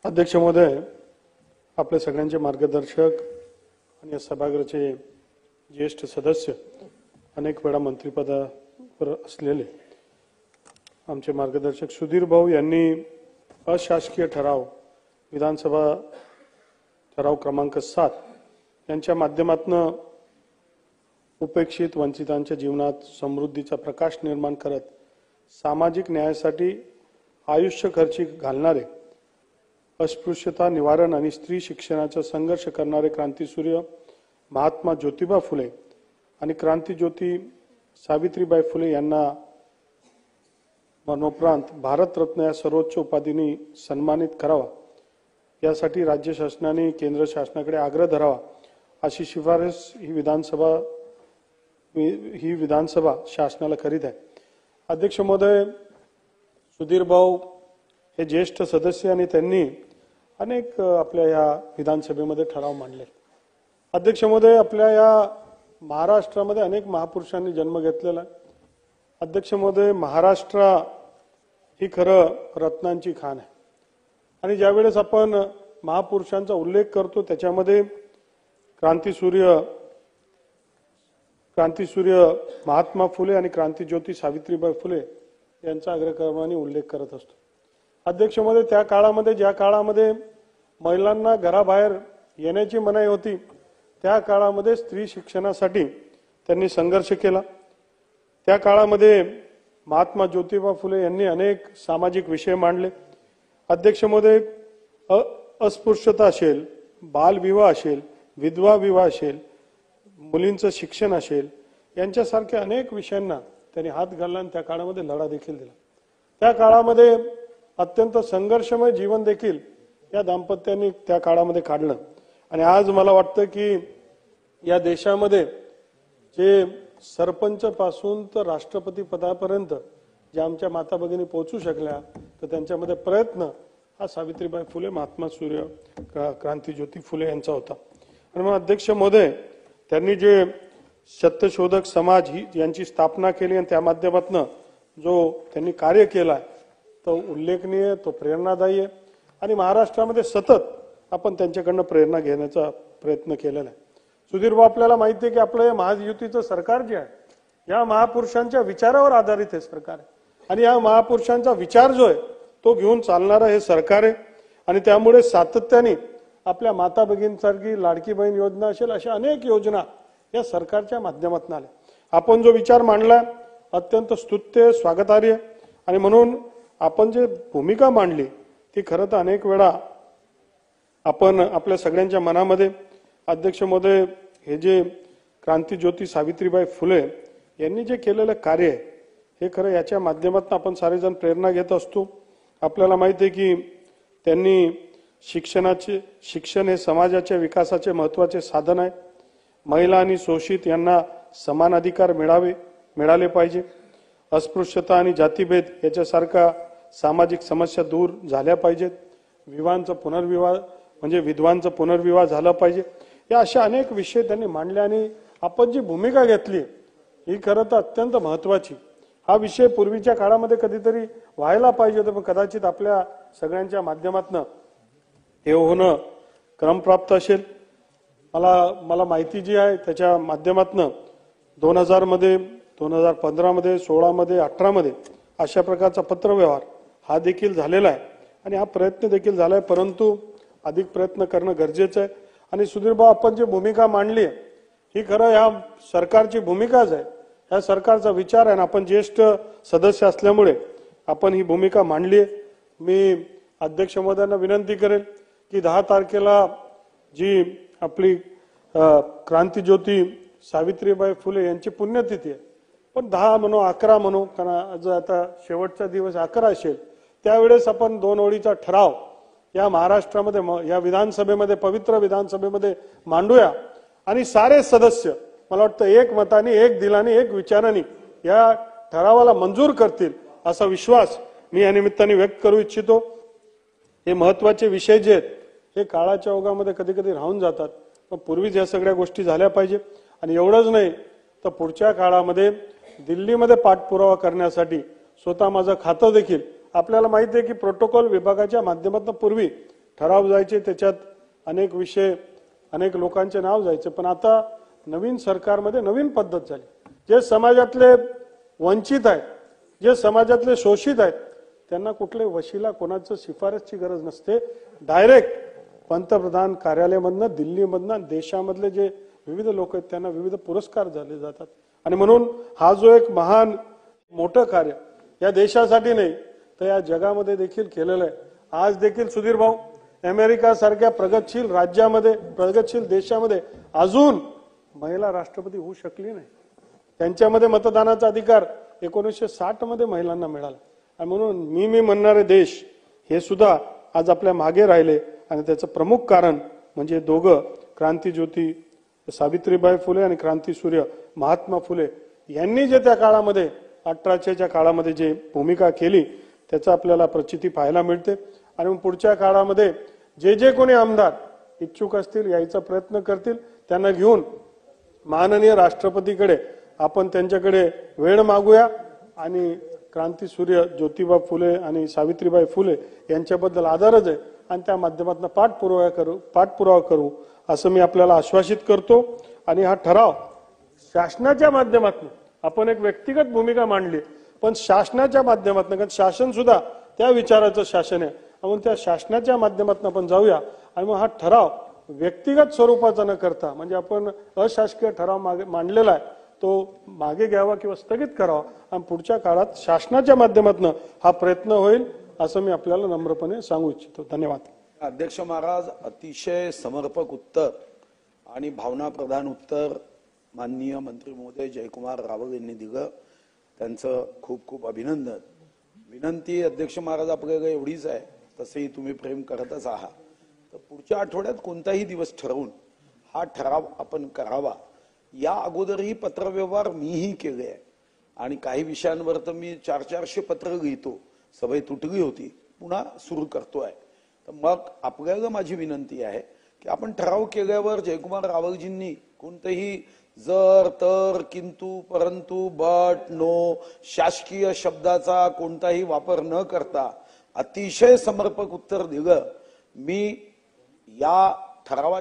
अध्यक्ष महोदय, आपले सगळ्यांचे मार्गदर्शक आणि सभागृहाचे ज्येष्ठ सदस्य, अनेक वेळा मंत्रिपदावर असलेले आमचे मार्गदर्शक सुधीर भाऊ यांनी अशासकीय ठराव विधानसभा ठराव क्रमांक 7 यांच्या माध्यमातून उपेक्षित वंचितांच्या जीवनात समृद्धीचा प्रकाश निर्माण करत सामाजिक न्यायासाठी आयुष्य खर्ची घालणारे, अस्पृश्यता निवारण आणि स्त्री शिक्षणाचा संघर्ष करणारे क्रांतीसूर्य महात्मा ज्योतिबा फुले आणि क्रांतीज्योती सावित्रीबाई फुले यांना मरणोपरांत भारतरत्न या सर्वोच्च उपाधीने सन्मानित करावा, यासाठी राज्य शासनाने केंद्र शासनाकडे आग्रह धरावा, अशी शिफारस ही विधानसभा शासनाला करीत आहे। अध्यक्ष महोदय, सुधीर भाऊ हे ज्येष्ठ सदस्य आणि त्यांनी अनेक आपल्या या विधानसभेमध्ये ठराव मांडले। अध्यक्ष महोदय, आपल्या या महाराष्ट्रामध्ये अनेक महापुरुषांनी जन्म घेतलेला आहे। अध्यक्ष महोदय, महाराष्ट्र ही खरं रत्नांची खाण आहे आणि ज्यावेळेस आपण महापुरुषांचा उल्लेख करतो त्याच्यामध्ये क्रांतीसूर्य महात्मा फुले आणि क्रांतीज्योती सावित्रीबाई फुले यांचा अग्रक्रमाने उल्लेख करत असतो। अध्यक्ष महोदय, त्या काळामध्ये ज्या काळामध्ये महिलांना घराबाहेर येण्याची मनाई होती, त्या काळामध्ये स्त्री शिक्षणासाठी त्यांनी संघर्ष केला। त्या काळामध्ये महात्मा ज्योतिबा फुले यांनी अनेक सामाजिक विषय मांडले। अध्यक्ष महोदय, अस्पृश्यता असेल, बालविवाह असेल, विधवा विवाह असेल, मुलींचं शिक्षण असेल, यांच्यासारख्या अनेक विषयांना त्यांनी हात घालला आणि त्या काळामध्ये लढा देखील दिला। त्या काळामध्ये अत्यंत संघर्षमय जीवन देखील या दाम्पत्यांनी त्या काळामध्ये काढलं आणि आज मला वाटतं की या देशामध्ये जे सरपंच पासून तर राष्ट्रपती पदापर्यंत जे आमच्या माता भगिनी पोहोचू शकल्या, तर त्यांच्यामध्ये प्रयत्न हा सावित्रीबाई फुले, महात्मा सूर्य क्रांतीज्योती फुले यांचा होता। आणि मग अध्यक्ष महोदय, त्यांनी जे सत्यशोधक समाज यांची स्थापना केली आणि त्या माध्यमातून जो त्यांनी कार्य केला तो उल्लेखनीय, तो प्रेरणादायी आहे आणि महाराष्ट्रामध्ये सतत आपण त्यांच्याकडनं प्रेरणा घेण्याचा प्रयत्न केलेला आहे। सुधीर भाऊ, आपल्याला माहिती आहे की आपलं महायुतीचं सरकार जे आहे या महापुरुषांच्या विचारावर आधारित हे सरकार आहे आणि या महापुरुषांचा विचार जो आहे तो घेऊन चालणारं हे सरकार आहे आणि त्यामुळे सातत्याने आपल्या माता भगिनींसारखी लाडकी बहीण योजना असेल, अशा अनेक योजना या सरकारच्या माध्यमातून आल्या। आपण जो विचार मांडला अत्यंत स्तुत्य, स्वागतार्ह आणि म्हणून आपण जे भूमिका मांडली ती खरं तर अनेक वेळा आपण आपल्या सगळ्यांच्या मनामध्ये, अध्यक्ष महोदय, हे जे क्रांतीज्योती सावित्रीबाई फुले यांनी जे केलेलं कार्य आहे हे खरं याच्या माध्यमातून आपण सारेजण प्रेरणा घेत असतो। आपल्याला माहिती आहे की त्यांनी शिक्षण हे समाजाच्या विकासाचे महत्त्वाचे साधन आहे। महिला आणि शोषित यांना समान अधिकार मिळाले पाहिजे। अस्पृश्यता आणि जातीभेद याच्यासारखा सामाजिक समस्या दूर झाल्या पाहिजेत। विधवांचा पुनर्विवाह झाला पाहिजे। या अशा अनेक विषय त्यांनी मांडले आणि आपण जी भूमिका घेतली ही खरं तर अत्यंत महत्त्वाची। हा विषय पूर्वीच्या काळामध्ये कधीतरी व्हायला पाहिजे होता, पण कदाचित आपल्या सगळ्यांच्या माध्यमातून हे होणं क्रमप्राप्त असेल। मला माहिती जी आहे त्याच्या माध्यमातून 2000 मध्ये, 2015 मध्ये, 16 मध्ये, 18 मध्ये अशा प्रकारचा पत्रव्यवहार हा देखील झालेला आहे आणि हा प्रयत्न देखील झालाय, परंतु अधिक प्रयत्न करणं गरजेचं आहे। आणि सुधीर भाऊ, आपण जी भूमिका मांडली ही खरं या सरकारची भूमिकाच आहे, या सरकारचा विचार आहे आणि आपण ज्येष्ठ सदस्य असल्यामुळे आपण ही भूमिका मांडली आहे। मी अध्यक्ष महोदयांना विनंती करेल की 10 तारखेला जी आपली क्रांतीज्योती सावित्रीबाई फुले यांची पुण्यतिथी आहे, पण 10 म्हणू 11 म्हणू, कारण जर आता शेवटचा दिवस 11 असेल त्यावेळेस आपण 2 ओळीचा ठराव या महाराष्ट्रामध्ये, या विधानसभेमध्ये, पवित्र विधानसभेमध्ये मांडूया आणि सारे सदस्य मला वाटतं एक मताने, एक दिलाने, एक विचाराने या ठरावाला मंजूर करतील असा विश्वास मी या निमित्ताने व्यक्त करू इच्छितो। हे महत्त्वाचे विषय जे आहेत हे काळाच्या ओघामध्ये कधी कधी राहून जातात, पण पूर्वीच या सगळ्या गोष्टी झाल्या पाहिजे आणि एवढंच नाही तर पुढच्या काळामध्ये दिल्लीमध्ये पाठपुरावा करण्यासाठी स्वतः माझं खातं देखील आपल्याला माहिती आहे की प्रोटोकॉल विभागाच्या माध्यमातून पूर्वी ठराव जायचे, त्याच्यात अनेक विषय, अनेक लोकांचे नाव जायचे. पण आता नवीन सरकारमध्ये नवीन पद्धत झाली. जे समाजातले वंचित आहेत, जे समाजातले शोषित आहेत, त्यांना कुठले वशिला, कोणाचं शिफारसची गरज नसते. डायरेक्ट पंतप्रधान कार्यालयामधनं, दिल्लीमधनं, देशामधले जे विविध लोक आहेत त्यांना विविध पुरस्कार दिले जातात. आणि म्हणून हा जो एक महान मोठं कार्य या देशासाठी नाही तर या जगामध्ये देखील केलेलं आहे. आज देखील सुधीर भाऊ, अमेरिका सारख्या प्रगतशील राज्यामध्ये, प्रगतशील देशामध्ये अजून महिला राष्ट्रपती होऊ शकली नाही. त्यांच्यामध्ये मतदानाचा अधिकार 1960 मध्ये महिलांना मिळाला. आणि म्हणून मी म्हणणारे देश हे सुद्धा आज आपल्या मागे राहिले. आणि त्याचं प्रमुख कारण म्हणजे दोघं क्रांतीज्योती सावित्रीबाई फुले आणि क्रांतीसूर्य महात्मा फुले यांनी जे त्या काळामध्ये 1800च्या काळामध्ये जे भूमिका केली त्याचा आपल्याला प्रचिती पाहायला मिळते. आणि मग पुढच्या काळामध्ये जे जे कोणी आमदार इच्छुक असतील, यायचा प्रयत्न करतील, त्यांना घेऊन माननीय राष्ट्रपतीकडे आपण त्यांच्याकडे वेळ मागूया आणि क्रांतीसूर्य ज्योतिबा फुले आणि सावित्रीबाई फुले यांच्याबद्दल आदरच आहे आणि त्या माध्यमातून पाठपुरावा करू असं मी आपल्याला आश्वासित करतो. आणि हा ठराव शासनाच्या माध्यमातून, आपण एक व्यक्तिगत भूमिका मांडली, पण शासनाच्या माध्यमातून, कारण शासन सुद्धा त्या विचाराचं शासन आहे, म्हणून त्या शासनाच्या माध्यमातून आपण जाऊया. आणि मग हा ठराव व्यक्तिगत स्वरूपाचा न करता, म्हणजे आपण अशासकीय ठराव मांडलेला आहे तो मागे घ्यावा किंवा स्थगित करावा आणि पुढच्या काळात शासनाच्या माध्यमातून हा प्रयत्न होईल असं मी आपल्याला नम्रपणे सांगू इच्छितो. धन्यवाद. अध्यक्ष महाराज, अतिशय समर्पक उत्तर आणि भावनाप्रधान उत्तर माननीय मंत्री महोदय जयकुमार रावल यांनी दिलं. त्यांचं खूप खूप अभिनंदन. विनंती अध्यक्ष महाराज आपल्याला एवढीच आहे, तसेही तुम्ही प्रेम करतच आहात, तर पुढच्या आठवड्यात कोणताही दिवस ठरवून हा ठराव आपण करावा. या अगोदरही पत्रव्यवहार मीही केले आहे आणि काही विषयांवर तर मी 400 पत्र लिहितो. सभा तुटली होती, पुन्हा सुरू करतोय. तर मग आपल्याला माझी विनंती आहे की आपण ठराव केल्यावर जयकुमार रावलजींनी कोणतेही जर, तर, किंतु, परंतु, बट, नो, शासकीय शब्दाचा कोणताही वापर न करता अतिशय समर्पक उत्तर दिलं. मी या ठरावा